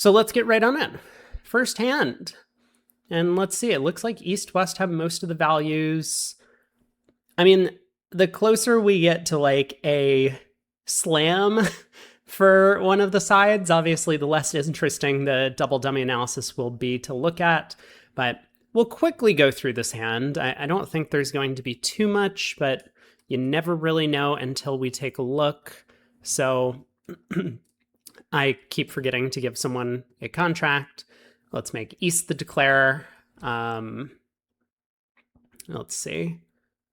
So let's get right on it. First hand. And let's see, it looks like East-West have most of the values. I mean, the closer we get to like a slam for one of the sides, obviously the less interesting the double dummy analysis will be to look at. But we'll quickly go through this hand. I don't think there's going to be too much, but you never really know until we take a look. So I keep forgetting to give someone a contract. Let's make East the declarer. Let's see.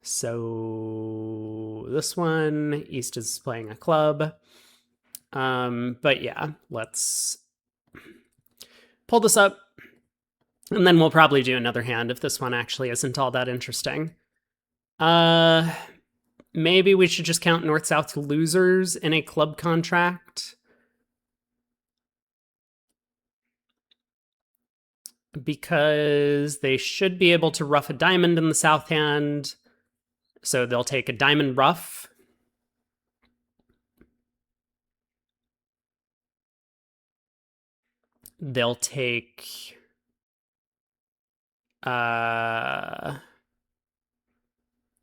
So this one, East is playing a club. But yeah, let's pull this up. And then we'll probably do another hand if this one actually isn't all that interesting. Maybe we should just count North-South losers in a club contract. Because they should be able to ruff a diamond in the south hand. So they'll take a diamond ruff. They'll take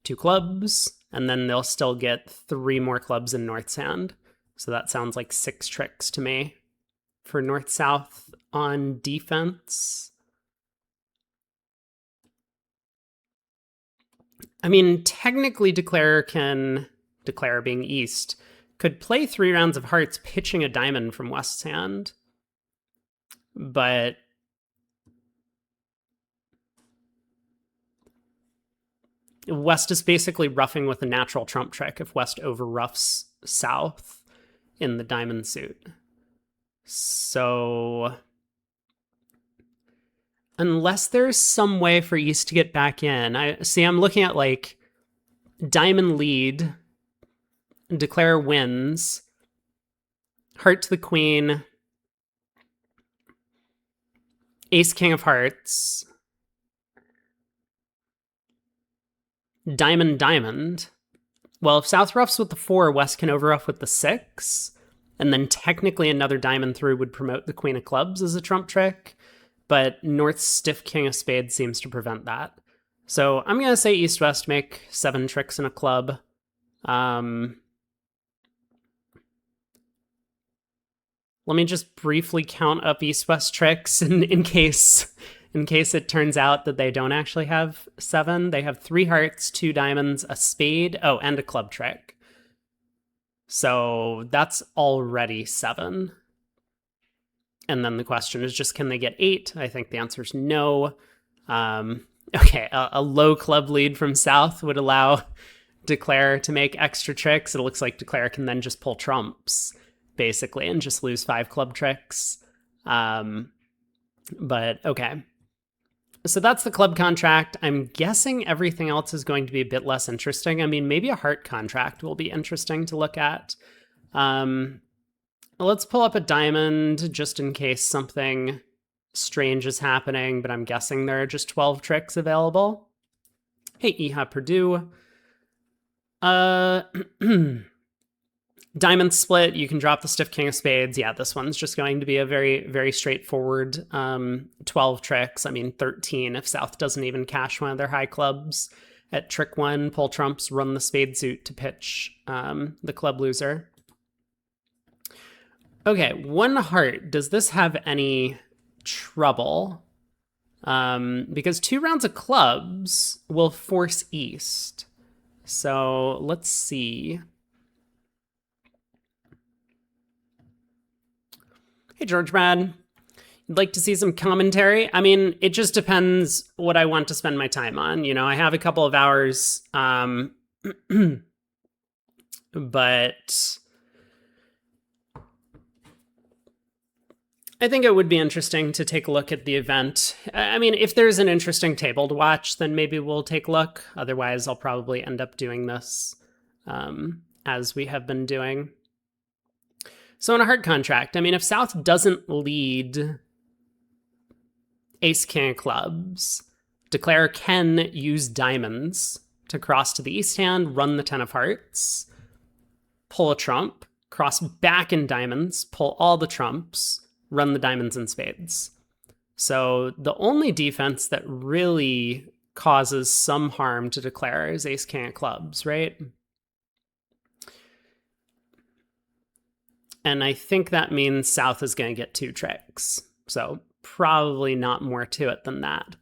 two clubs, and then they'll still get 3 more clubs in North's hand. So that sounds like 6 tricks to me for North-South on defense. I mean, technically Declarer being East, could play 3 rounds of hearts pitching a diamond from West's hand. But West is basically ruffing with a natural trump trick if West over-ruffs South in the diamond suit. So unless there's some way for East to get back in, I'm looking at like diamond lead, declare wins, heart to the queen, ace king of hearts, diamond diamond. Well, if South ruffs with the 4, West can overruff with the 6, and then technically another diamond through would promote the queen of clubs as a trump trick. But North's stiff king of spades seems to prevent that. So I'm going to say East-West make 7 tricks in a club. Let me just briefly count up East-West tricks in case it turns out that they don't actually have 7. They have 3 hearts, 2 diamonds, a spade, and a club trick. So that's already 7. And then the question is just, can they get 8? I think the answer is no. Okay, a low club lead from South would allow Declare to make extra tricks. It looks like Declare can then just pull trumps, basically, and just lose 5 club tricks. But okay. So that's the club contract. I'm guessing everything else is going to be a bit less interesting. I mean, maybe a heart contract will be interesting to look at. Let's pull up a diamond just in case something strange is happening, but I'm guessing there are just 12 tricks available. Hey, Iha Purdue. Diamond split, you can drop the stiff king of spades. Yeah, this one's just going to be a very, very straightforward 12 tricks. I mean, 13 if South doesn't even cash one of their high clubs. At trick 1, pull trumps, run the spade suit to pitch the club loser. Okay, 1 heart. Does this have any trouble? Because 2 rounds of clubs will force East. So let's see. Hey, George Brad. You'd like to see some commentary? I mean, it just depends what I want to spend my time on. You know, I have a couple of hours, but I think it would be interesting to take a look at the event. I mean, if there's an interesting table to watch, then maybe we'll take a look. Otherwise, I'll probably end up doing this as we have been doing. So in a heart contract, I mean, if South doesn't lead ace king of clubs, Declare can use diamonds to cross to the east hand, run the 10 of hearts, pull a trump, cross back in diamonds, pull all the trumps, run the diamonds and spades. So the only defense that really causes some harm to declare is ace king of clubs, right? And I think that means South is going to get 2 tricks. So probably not more to it than that.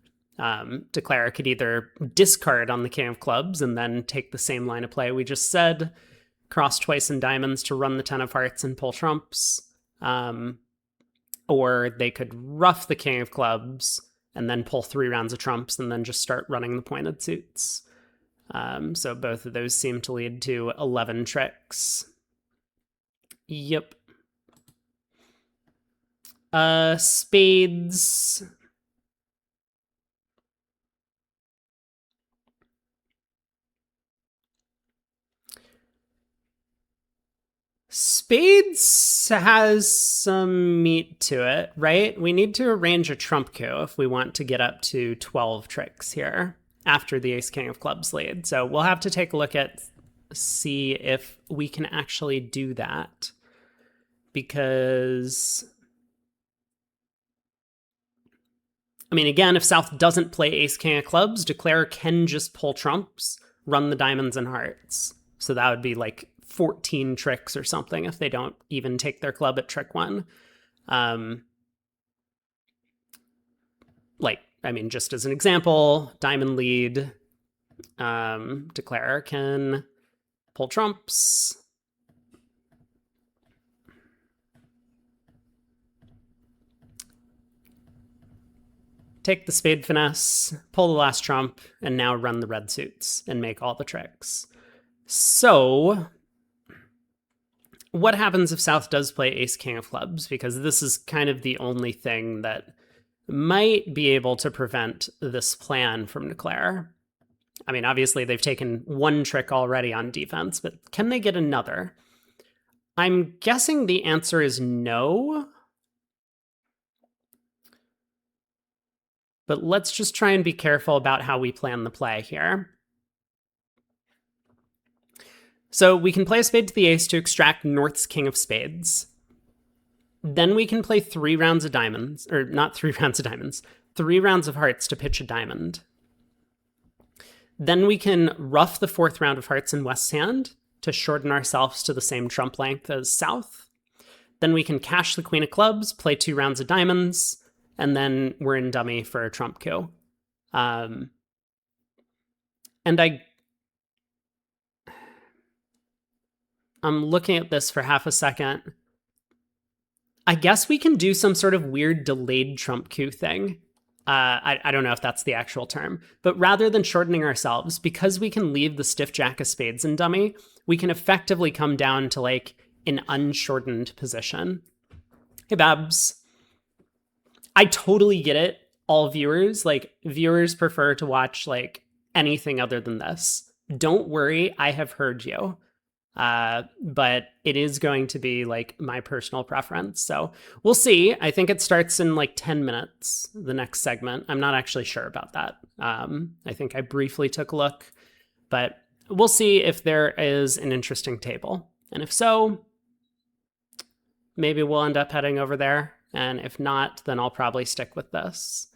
Declare could either discard on the king of clubs and then take the same line of play we just said, cross twice in diamonds to run the 10 of hearts and pull trumps. Or they could ruff the king of clubs and then pull 3 rounds of trumps and then just start running the pointed suits. So both of those seem to lead to 11 tricks. Yep. Spades. Spades has some meat to it, right? We need to arrange a trump coup if we want to get up to 12 tricks here after the ace king of clubs lead. So we'll have to take a look at, see if we can actually do that. Because, I mean, again, if South doesn't play ace king of clubs, declare can just pull trumps, run the diamonds and hearts. So that would be like 14 tricks or something if they don't even take their club at trick 1. Like, I mean, just as an example, diamond lead, declare can pull trumps, take the spade finesse, pull the last trump, and now run the red suits and make all the tricks. So what happens if South does play ace king of clubs? Because this is kind of the only thing that might be able to prevent this plan from declare. I mean, obviously they've taken 1 trick already on defense, but can they get another? I'm guessing the answer is no. But let's just try and be careful about how we plan the play here. So we can play a spade to the ace to extract North's king of spades. Then we can play 3 rounds of diamonds, or not 3 rounds of diamonds, 3 rounds of hearts to pitch a diamond. Then we can ruff the 4th round of hearts in West's hand to shorten ourselves to the same trump length as South. Then we can cash the queen of clubs, play 2 rounds of diamonds, and then we're in dummy for a trump coup. And I'm looking at this for half a second. I guess we can do some sort of weird delayed trump coup thing. I don't know if that's the actual term, but rather than shortening ourselves, because we can leave the stiff jack of spades in dummy, we can effectively come down to like an unshortened position. Hey, Babs. I totally get it. All viewers, like viewers prefer to watch like anything other than this. Don't worry, I have heard you. But it is going to be like my personal preference. So we'll see. I think it starts in like 10 minutes, the next segment. I'm not actually sure about that. I think I briefly took a look, but we'll see if there is an interesting table. And if so, maybe we'll end up heading over there. And if not, then I'll probably stick with this.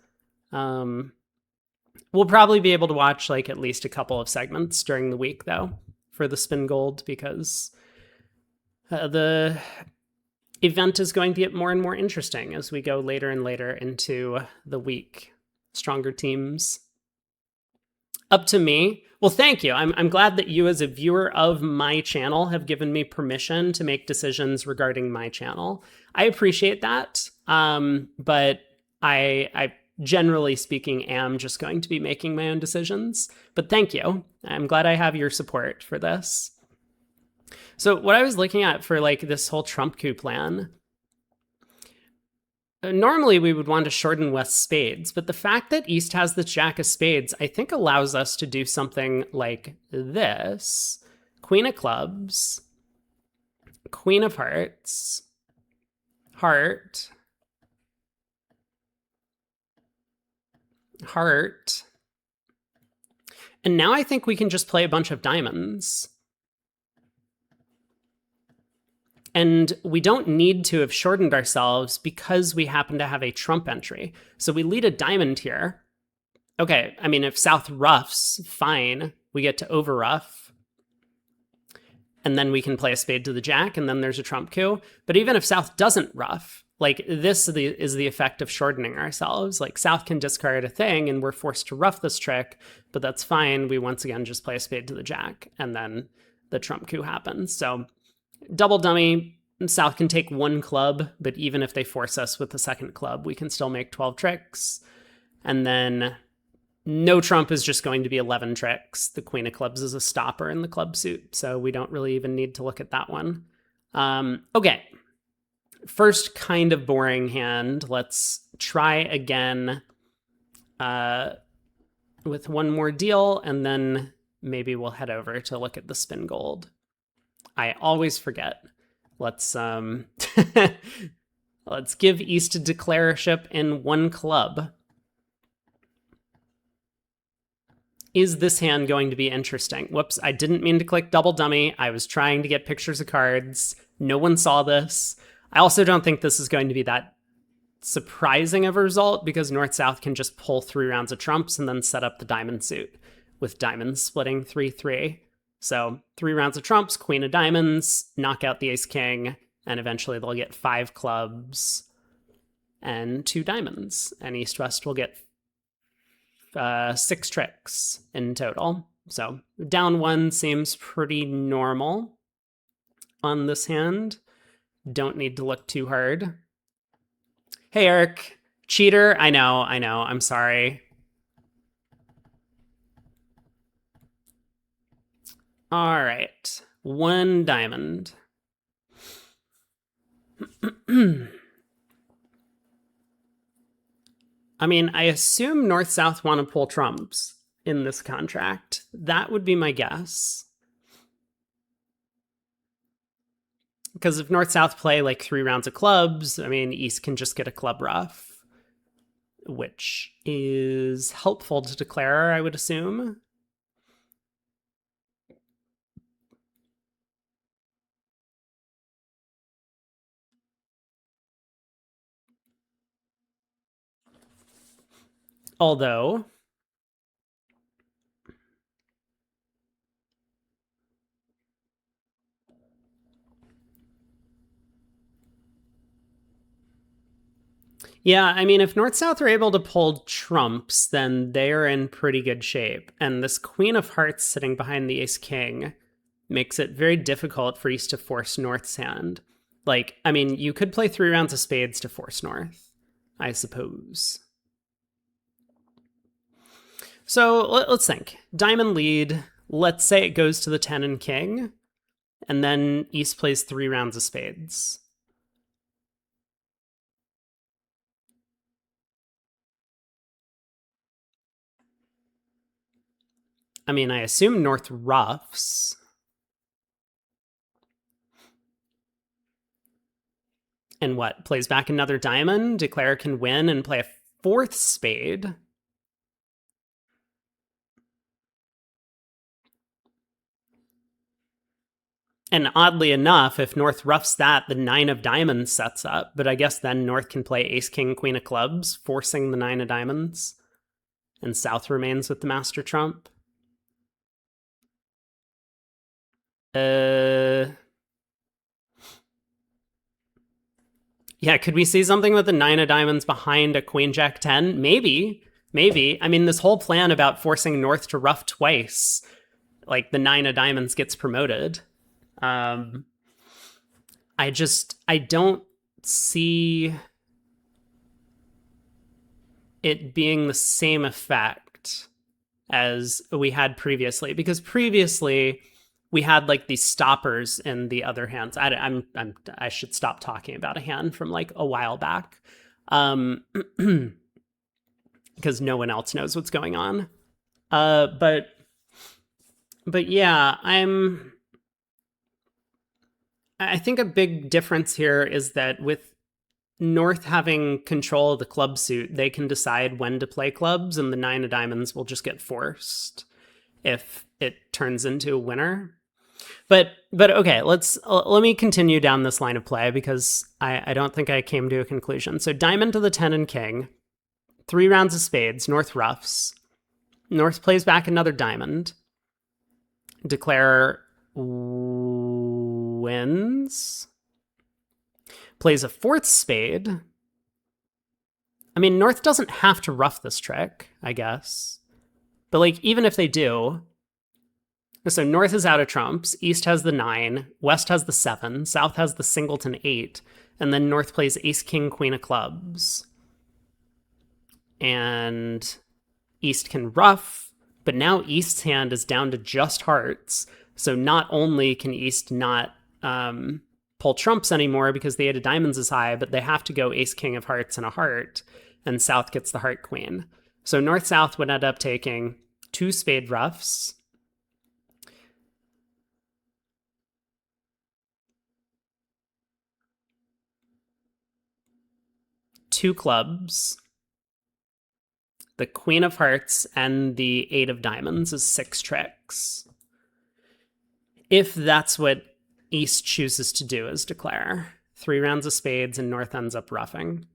We'll probably be able to watch like at least a couple of segments during the week though, for the Spin Gold, because the event is going to get more and more interesting as we go later and later into the week. Stronger teams. Up to me. Well, thank you. I'm glad that you as a viewer of my channel have given me permission to make decisions regarding my channel. I appreciate that. But I generally speaking am just going to be making my own decisions. But thank you. I'm glad I have your support for this. So what I was looking at for like this whole trump coup plan, normally we would want to shorten West's spades, but the fact that East has the jack of spades, I think allows us to do something like this. Queen of clubs, queen of hearts, heart, heart. And now I think we can just play a bunch of diamonds. And we don't need to have shortened ourselves because we happen to have a trump entry. So we lead a diamond here. Okay, I mean, if South roughs, fine. We get to over rough. And then we can play a spade to the jack, and then there's a trump coup. But even if South doesn't rough, like this is the effect of shortening ourselves. Like South can discard a thing, and we're forced to rough this trick, but that's fine. We once again just play a spade to the jack, and then the trump coup happens. So double dummy, South can take one club, but even if they force us with the second club, we can still make 12 tricks. And then no trump is just going to be 11 tricks. The queen of clubs is a stopper in the club suit, so we don't really even need to look at that one. Okay, first kind of boring hand. Let's try again with one more deal, and then maybe we'll head over to look at the spin gold. I always forget. Let's let's give East a declarership in one club. Is this hand going to be interesting? Whoops, I didn't mean to click double dummy. I was trying to get pictures of cards. No one saw this. I also don't think this is going to be that surprising of a result because North-South can just pull 3 rounds of trumps and then set up the diamond suit with diamonds splitting 3-3. So 3 rounds of trumps, queen of diamonds, knock out the ace-king, and eventually they'll get 5 clubs and 2 diamonds. And East-West will get 6 tricks in total. So down 1 seems pretty normal on this hand. Don't need to look too hard. Hey, Eric. Cheater. I know. I'm sorry. All right. 1 diamond. I mean, I assume North-South want to pull trumps in this contract. That would be my guess. Because if North-South play like 3 rounds of clubs, I mean, East can just get a club rough, which is helpful to declare, I would assume. Although, yeah, I mean, if North-South are able to pull trumps, then they're in pretty good shape. And this Queen of Hearts sitting behind the Ace-King makes it very difficult for East to force North's hand. Like, I mean, you could play 3 rounds of spades to force North, I suppose. So let's think. Diamond lead. Let's say it goes to the 10 and king, and then East plays 3 rounds of spades. I mean, I assume North roughs. And what? Plays back another diamond? Declare can win and play a 4th spade. And oddly enough, if North roughs that, the 9 of diamonds sets up. But I guess then North can play ace, king, queen of clubs, forcing the 9 of diamonds. And South remains with the master trump. Yeah, could we see something with the 9 of diamonds behind a queen, jack, 10? Maybe. I mean, this whole plan about forcing North to rough twice, like the 9 of diamonds gets promoted. I don't see it being the same effect as we had previously, because previously we had like these stoppers in the other hands. I should stop talking about a hand from like a while back, because no one else knows what's going on. But yeah, I think a big difference here is that with North having control of the club suit, they can decide when to play clubs, and the 9 of diamonds will just get forced if it turns into a winner. But okay, let me continue down this line of play because I don't think I came to a conclusion. So diamond to the 10 and king, 3 rounds of spades, North ruffs. North plays back another diamond. Declare wins. Plays a 4th spade. I mean, North doesn't have to ruff this trick, I guess. But like, even if they do, so North is out of trumps, East has the 9, West has the 7, South has the singleton 8, and then North plays ace, king, queen of clubs. And East can ruff, but now East's hand is down to just hearts. So not only can East not pull trumps anymore because the 8 of diamonds is high, but they have to go ace, king of hearts and a heart, and South gets the heart queen. So North-South would end up taking 2 spade ruffs, 2 clubs, the queen of hearts, and the 8 of diamonds is 6 tricks. If that's what East chooses to do, is declare 3 rounds of spades and North ends up ruffing.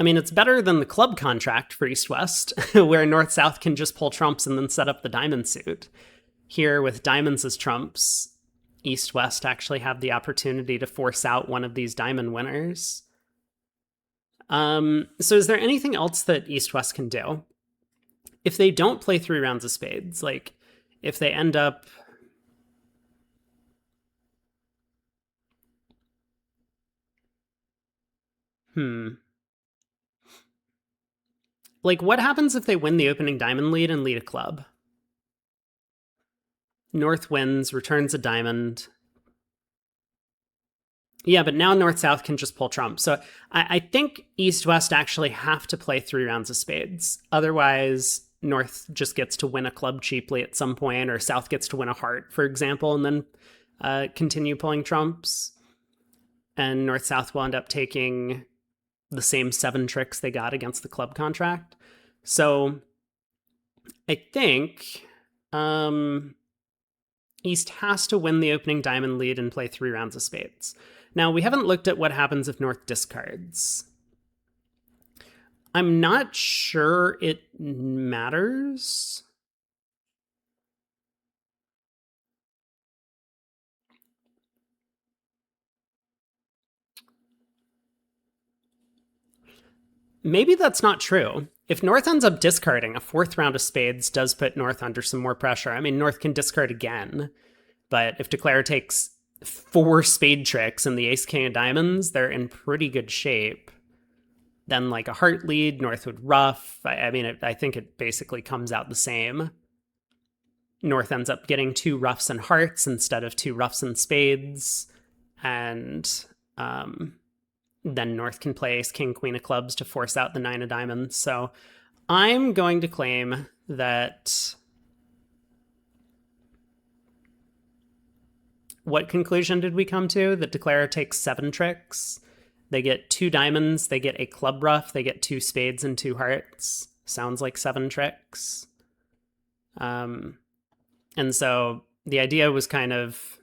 I mean, it's better than the club contract for East-West, where North-South can just pull trumps and then set up the diamond suit. Here, with diamonds as trumps, East-West actually have the opportunity to force out one of these diamond winners. So is there anything else that East-West can do? If they don't play 3 rounds of spades, like if they end up... Like, what happens if they win the opening diamond lead and lead a club? North wins, returns a diamond. Yeah, but now North-South can just pull trump. So I think East-West actually have to play 3 rounds of spades. Otherwise, North just gets to win a club cheaply at some point, or South gets to win a heart, for example, and then continue pulling trumps. And North-South will end up taking the same 7 tricks they got against the club contract. So I think East has to win the opening diamond lead and play 3 rounds of spades. Now, we haven't looked at what happens if North discards. I'm not sure it matters. Maybe that's not true. If North ends up discarding, a 4th round of spades does put North under some more pressure. I mean, North can discard again, but if Declare takes 4 spade tricks and the ace, king of diamonds, they're in pretty good shape. Then like a heart lead, North would ruff. I mean, I think it basically comes out the same. North ends up getting 2 ruffs and hearts instead of 2 ruffs and spades. And then North can play ace, king, queen of clubs to force out the 9 of diamonds. So I'm going to claim that... What conclusion did we come to? That Declare takes 7 tricks. They get 2 diamonds, they get a club ruff, they get 2 spades and 2 hearts. Sounds like 7 tricks. And so the idea was kind of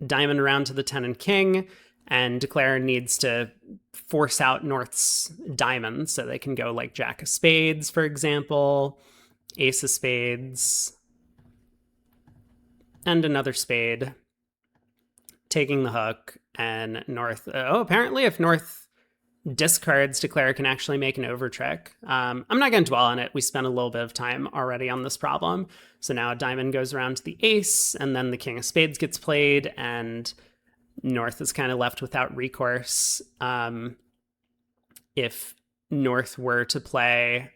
diamond around to the 10 and king, and Declare needs to force out North's diamonds so they can go like jack of spades, for example, ace of spades, and another spade, taking the hook, and North... apparently if North discards, Declare can actually make an over trick. I'm not going to dwell on it. We spent a little bit of time already on this problem. So now a diamond goes around to the ace, and then the king of spades gets played, and North is kind of left without recourse. If North were to play...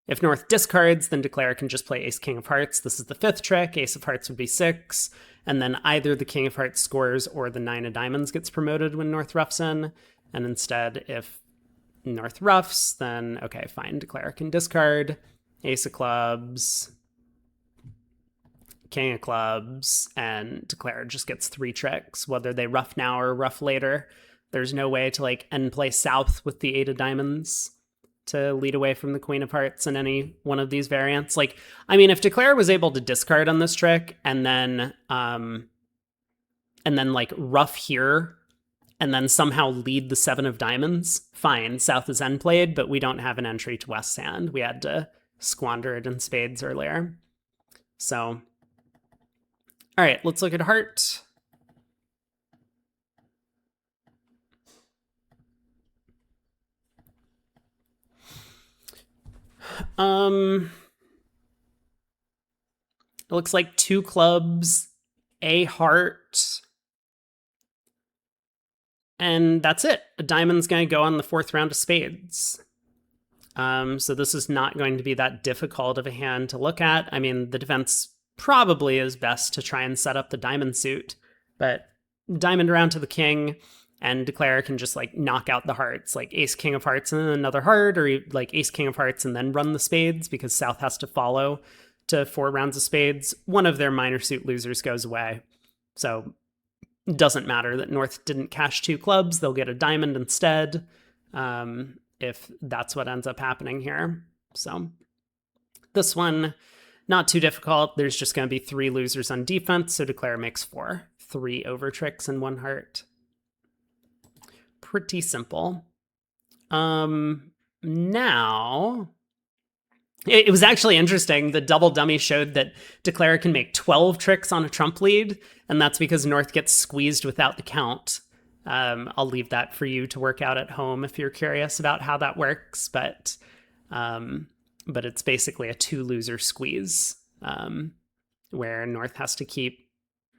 If North discards, then Declare can just play ace, king of hearts. This is the 5th trick. Ace of hearts would be 6. And then either the king of hearts scores or the 9 of diamonds gets promoted when North ruffs in. And instead, if North ruffs, then okay, fine. Declare can discard. Ace of clubs. king of clubs, and declare just gets 3 tricks, whether they ruff now or ruff later. There's no way to like end play south with the 8 of diamonds to lead away from the queen of hearts in any one of these variants. Like, I mean, if declare was able to discard on this trick and then like ruff here and then somehow lead the 7 of diamonds, fine, south is end played, but we don't have an entry to west's hand. We had to squander it in spades earlier. So, all right, let's look at heart. It looks like 2 clubs, a heart, and that's it. A diamond's going to go on the 4th round of spades. So this is not going to be that difficult of a hand to look at. I mean, the defense probably is best to try and set up the diamond suit, but diamond around to the king, and declare can just like knock out the hearts, like ace king of hearts and then another heart, or like ace king of hearts and then run the spades because south has to follow to 4 rounds of spades. One of their minor suit losers goes away. So it doesn't matter that north didn't cash 2 clubs. They'll get a diamond instead if that's what ends up happening here. So this one, not too difficult. There's just going to be 3 losers on defense, so declare makes 4. 3 over tricks and 1 heart. Pretty simple. Now, it was actually interesting. The double dummy showed that declare can make 12 tricks on a trump lead, and that's because north gets squeezed without the count. I'll leave that for you to work out at home if you're curious about how that works, but it's basically a 2 loser squeeze, where north has to keep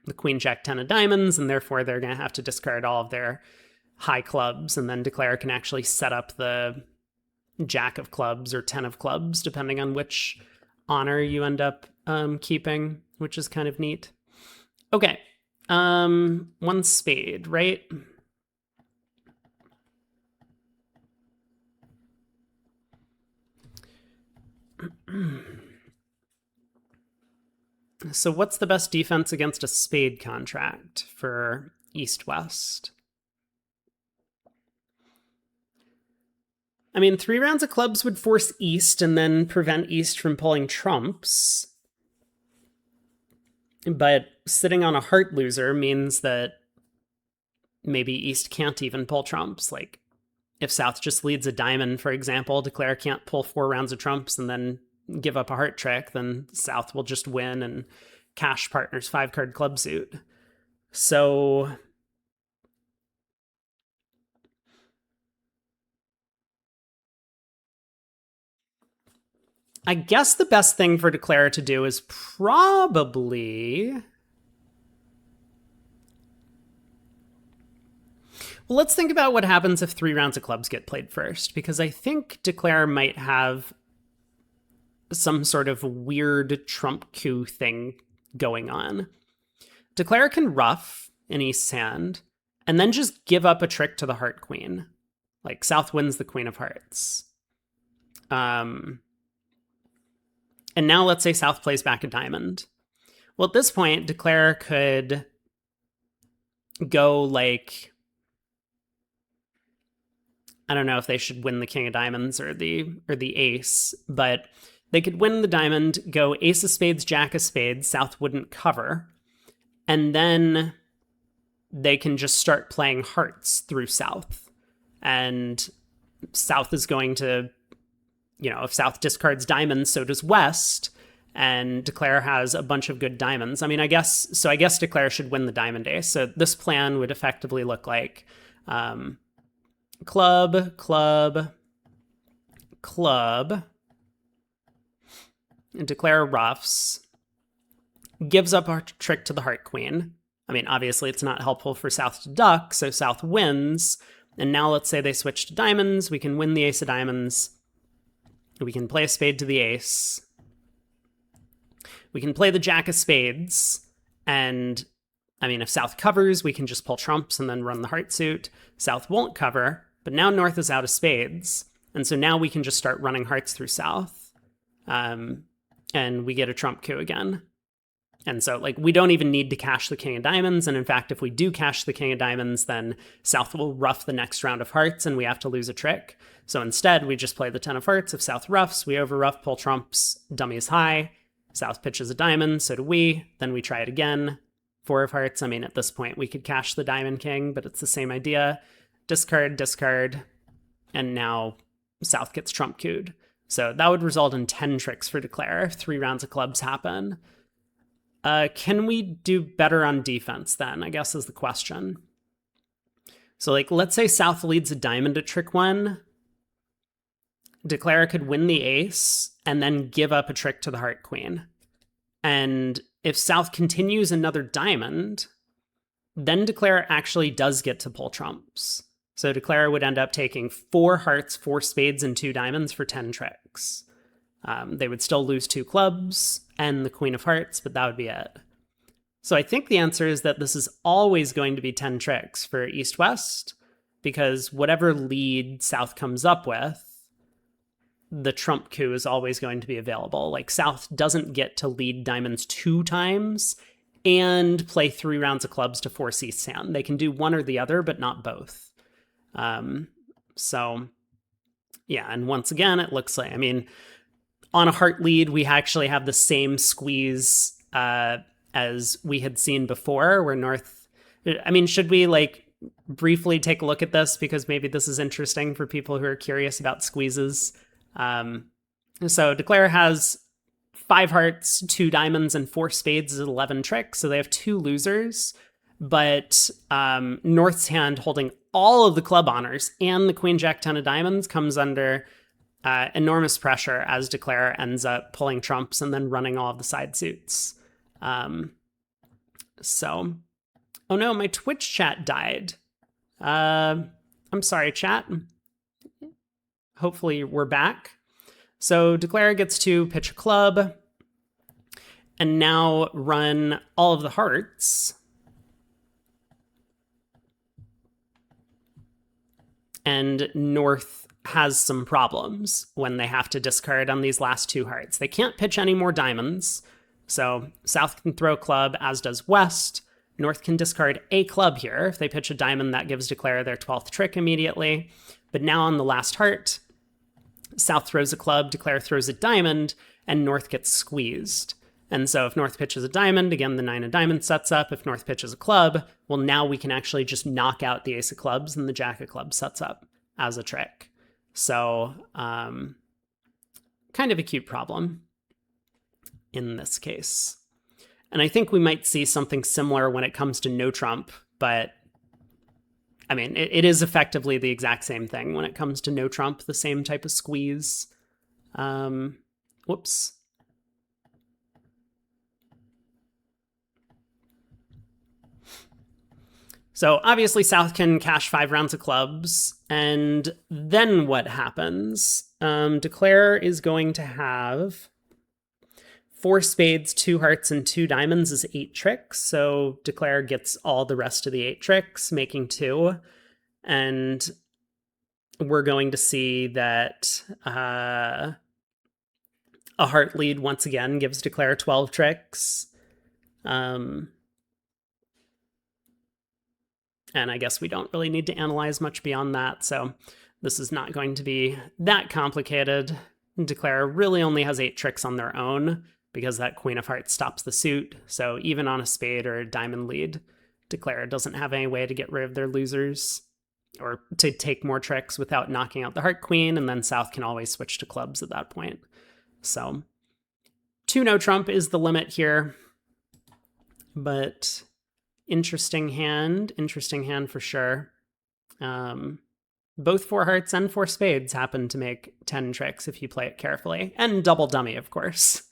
the queen jack 10 of diamonds, and therefore they're going to have to discard all of their high clubs, and then declare can actually set up the jack of clubs or 10 of clubs, depending on which honor you end up keeping, which is kind of neat. Okay, 1 spade, right? So what's the best defense against a spade contract for east-west? I mean, 3 rounds of clubs would force east and then prevent east from pulling trumps. But sitting on a heart loser means that maybe east can't even pull trumps. Like, if south just leads a diamond, for example, declare can't pull 4 rounds of trumps and then give up a heart trick, then south will just win and cash partner's 5-card club suit. So I guess the best thing for declare to do is probably... Well, let's think about what happens if 3 rounds of clubs get played first, because I think declare might have some sort of weird trump coup thing going on. Declare can ruff in east's hand, and then just give up a trick to the heart queen. Like, south wins the queen of hearts. And now let's say south plays back a diamond. Well, at this point, declare could go like... I don't know if they should win the king of diamonds or the ace, but they could win the diamond, go ace of spades, jack of spades, south wouldn't cover, and then they can just start playing hearts through south. And south is going to, if south discards diamonds, so does west, and declare has a bunch of good diamonds. I mean, I guess declare should win the diamond ace. So this plan would effectively look like club, club, club, and declare ruffs, gives up a trick to the heart queen. I mean, obviously it's not helpful for south to duck, so south wins. And now let's say they switch to diamonds. We can win the ace of diamonds. We can play a spade to the ace. We can play the jack of spades. And, I mean, if south covers, we can just pull trumps and then run the heart suit. South won't cover, but now north is out of spades. And so now we can just start running hearts through south. And we get a trump coup again. And so, like, we don't even need to cash the king of diamonds. And in fact, if we do cash the king of diamonds, then South will ruff the next round of hearts and we have to lose a trick. So instead, we just play the 10 of hearts. If South ruffs, we over ruff, pull trumps, dummy is high. South pitches a diamond, so do we. Then we try it again. 4 of hearts. I mean, at this point, we could cash the diamond king, but it's the same idea. Discard, discard. And now South gets trump queued. So that would result in 10 tricks for Declare. 3 rounds of clubs happen. Can we do better on defense then, I guess is the question. So like, let's say South leads a diamond at trick 1. Declare could win the ace and then give up a trick to the heart queen. And if South continues another diamond, then Declare actually does get to pull trumps. So Declare would end up taking 4 hearts, 4 spades, and 2 diamonds for 10 tricks. They would still lose 2 clubs and the queen of hearts, but that would be it. So I think the answer is that this is always going to be 10 tricks for East-West, because whatever lead South comes up with, the trump coup is always going to be available. Like, South doesn't get to lead diamonds 2 times and play 3 rounds of clubs to force East's hand. They can do one or the other, but not both. So, yeah, and once again, it looks like, I mean, on a heart lead, we actually have the same squeeze as we had seen before, where North... I mean, should we, like, briefly take a look at this? Because maybe this is interesting for people who are curious about squeezes. So Declare has 5 hearts, 2 diamonds, and 4 spades is 11 tricks, so they have 2 losers. But North's hand holding all of the club honors and the queen, jack, 10 of diamonds comes under enormous pressure as Declare ends up pulling trumps and then running all of the side suits. So, oh no, my Twitch chat died. I'm sorry, chat. Hopefully we're back. So Declare gets to pitch a club and now run all of the hearts. And North has some problems when they have to discard on these last 2 hearts. They can't pitch any more diamonds. So South can throw a club, as does West. North can discard a club here. If they pitch a diamond, that gives Declare their 12th trick immediately. But now on the last heart, South throws a club, Declare throws a diamond, and North gets squeezed. And so if North pitches a diamond, again, the 9 of diamonds sets up. If North pitches a club, well, now we can actually just knock out the ace of clubs and the jack of clubs sets up as a trick. So kind of a cute problem in this case. And I think we might see something similar when it comes to no trump, but I mean, it is effectively the exact same thing when it comes to no trump, the same type of squeeze. Whoops. So obviously South can cash 5 rounds of clubs, and then what happens? Declare is going to have 4 spades, 2 hearts, and 2 diamonds is 8 tricks. So Declare gets all the rest of the 8 tricks, making 2. And we're going to see that a heart lead once again gives Declare 12 tricks. And I guess we don't really need to analyze much beyond that. So this is not going to be that complicated. Declare really only has 8 tricks on their own because that queen of hearts stops the suit. So even on a spade or a diamond lead, Declare doesn't have any way to get rid of their losers or to take more tricks without knocking out the heart queen. And then South can always switch to clubs at that point. So 2 no trump is the limit here. But interesting hand for sure. Both 4 hearts and 4 spades happen to make 10 tricks if you play it carefully. And double dummy, of course.